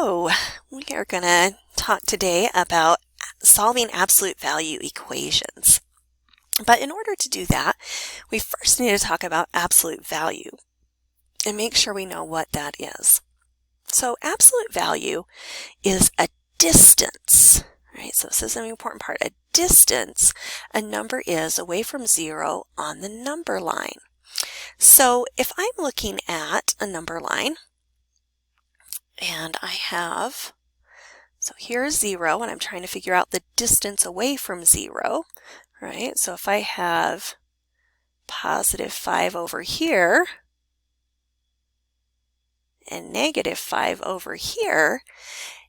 So, we are going to talk today about solving absolute value equations. But in order to do that, we first need to talk about absolute value and make sure we know what that is. So, absolute value is a distance, right? So, this is an important part. A distance a number is away from zero on the number line. So, if I'm looking at a number line, and I have, so here's 0, and I'm trying to figure out the distance away from 0, right? So if I have positive 5 over here and negative 5 over here,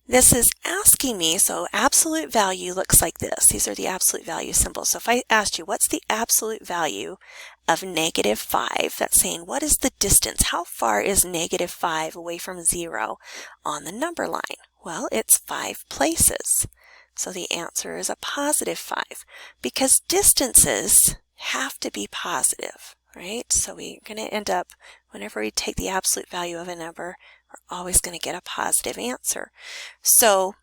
this is asking me, so absolute value looks like this. These are the absolute value symbols. So if I asked you, what's the absolute value of negative 5? That's saying, what is the distance? How far is negative 5 away from 0 on the number line? Well, it's 5 places. So the answer is a positive 5 because distances have to be positive, right? So we're going to end up, whenever we take the absolute value of a number, we're always going to get a positive answer. So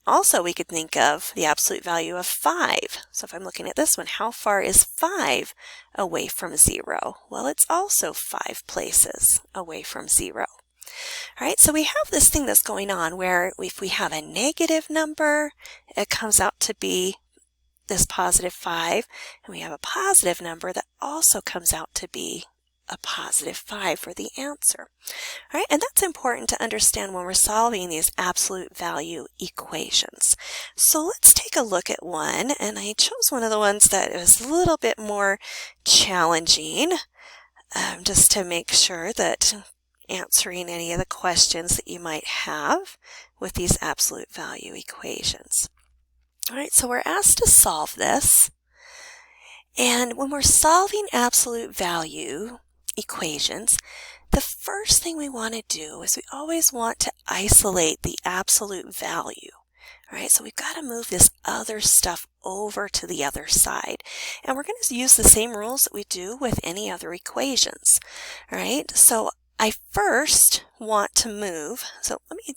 also we could think of the absolute value of 5. So if I'm looking at this one, how far is 5 away from 0? Well, it's also 5 places away from 0. All right, so we have this thing that's going on where if we have a negative number, it comes out to be this positive 5, and we have a positive number that also comes out to be a positive 5 for the answer. All right, and that's important to understand when we're solving these absolute value equations. So let's take a look at one, and I chose one of the ones that is a little bit more challenging, just to make sure that answering any of the questions that you might have with these absolute value equations. All right, so we're asked to solve this, and when we're solving absolute value equations, the first thing we want to do is we always want to isolate the absolute value. All right, so we've got to move this other stuff over to the other side. And we're going to use the same rules that we do with any other equations. All right, so I first want to move, so let me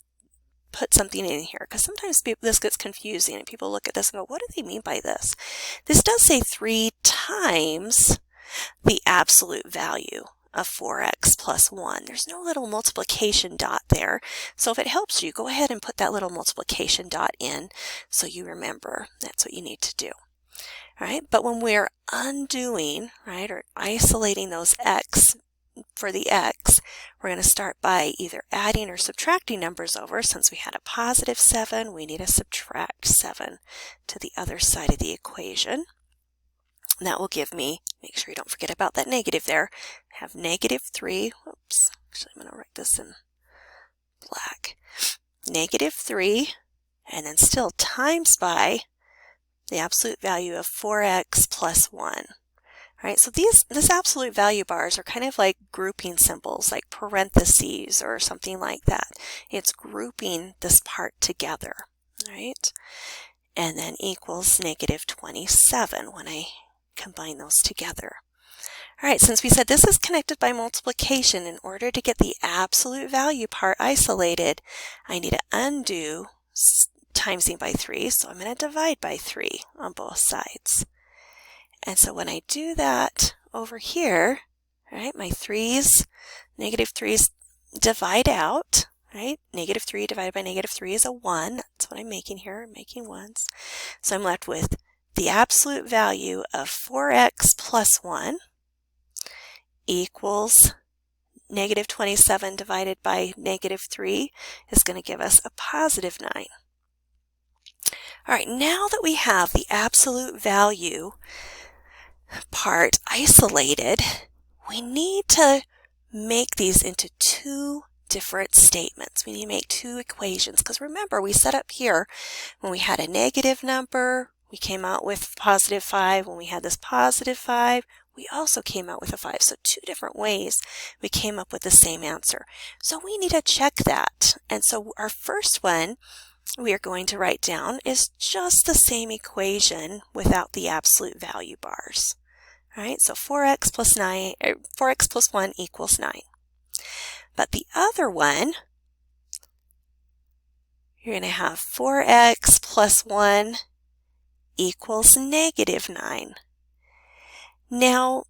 put something in here because sometimes this gets confusing and people look at this and go, what do they mean by this? This does say 3 times the absolute value of 4x plus 1. There's no little multiplication dot there. So if it helps you, go ahead and put that little multiplication dot in so you remember that's what you need to do. All right, but when we're undoing, right, or isolating those x for the x, we're going to start by either adding or subtracting numbers over. Since we had a positive 7, we need to subtract 7 to the other side of the equation. And that will give me, make sure you don't forget about that negative there, I have negative 3, oops, actually I'm going to write this in black, negative 3, and then still times by the absolute value of 4x plus 1. All right, so this absolute value bars are kind of like grouping symbols, like parentheses or something like that. It's grouping this part together, right? And then equals negative 27 when I combine those together. All right, since we said this is connected by multiplication, in order to get the absolute value part isolated, I need to undo timesing by 3, so I'm going to divide by 3 on both sides. And so when I do that over here, right, my 3's, negative 3's divide out, right? Negative 3 divided by negative 3 is a 1. That's what I'm making here, I'm making 1s. So I'm left with the absolute value of 4x plus 1 equals negative 27 divided by negative 3 is going to give us a positive 9. All right, now that we have the absolute value part isolated, we need to make these into 2 different statements. We need to make 2 equations because remember we set up here when we had a negative number, we came out with positive 5. When we had this positive 5, we also came out with a 5. So 2 different ways we came up with the same answer. So we need to check that. And so our first one we are going to write down is just the same equation without the absolute value bars. All right, so 4x plus 1 equals 9. But the other one you're going to have 4x plus 1 equals negative 9. Now,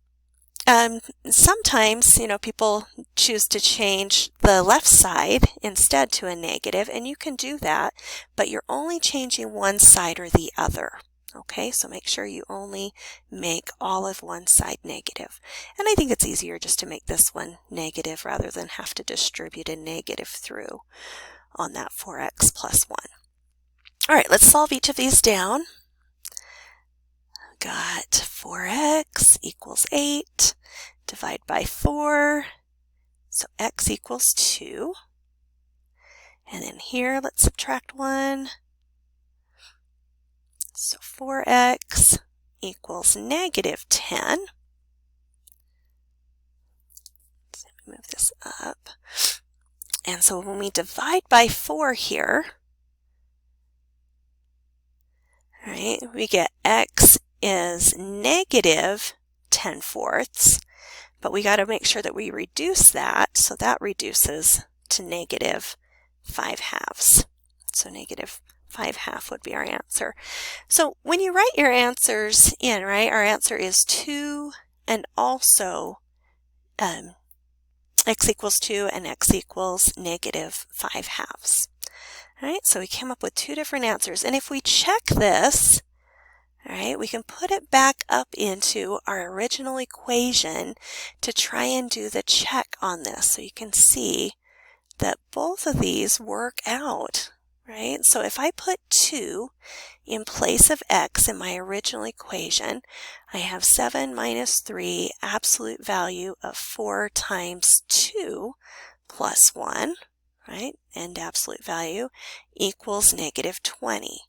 sometimes, people choose to change the left side instead to a negative, and you can do that, but you're only changing one side or the other. Okay, so make sure you only make all of one side negative. And I think it's easier just to make this one negative rather than have to distribute a negative through on that 4x plus 1. All right, let's solve each of these down. Got 4x equals 8, divide by 4, so x equals 2. And then here, let's subtract 1. So 4x equals negative 10. So let me move this up. And so when we divide by 4 here, all right, we get x is negative 10/4, but we got to make sure that we reduce that, so that reduces to negative 5/2. So negative 5/2 would be our answer. So when you write your answers in, right, our answer is 2 and also x equals 2 and x equals negative 5/2. All right, so we came up with two different answers. And if we check this, all right, we can put it back up into our original equation to try and do the check on this. So you can see that both of these work out, right? So if I put 2 in place of x in my original equation, I have 7 minus 3 absolute value of 4 times 2 plus 1, right? And absolute value equals negative 20.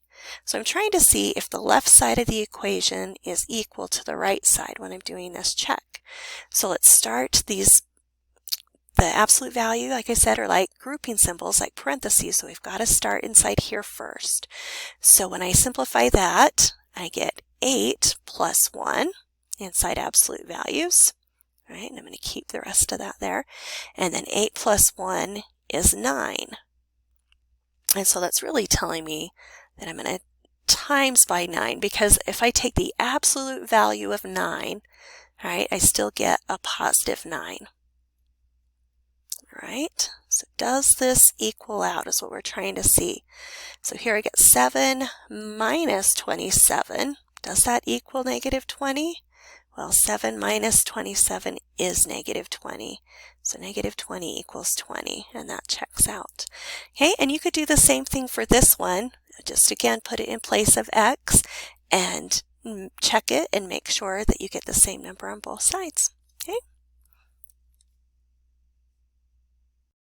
So I'm trying to see if the left side of the equation is equal to the right side when I'm doing this check. So let's start these. The absolute value, like I said, are like grouping symbols, like parentheses, so we've got to start inside here first. So when I simplify that, I get 8 plus 1 inside absolute values, right? And I'm going to keep the rest of that there. And then 8 plus 1 is 9. And so that's really telling me that I'm going to times by 9, because if I take the absolute value of 9, all right, I still get a positive 9. All right, so does this equal out is what we're trying to see. So here I get 7 minus 27. Does that equal negative 20? Well, 7 minus 27 is negative 20. So negative 20 equals 20, and that checks out. Okay, and you could do the same thing for this one. Just again, put it in place of x and check it and make sure that you get the same number on both sides.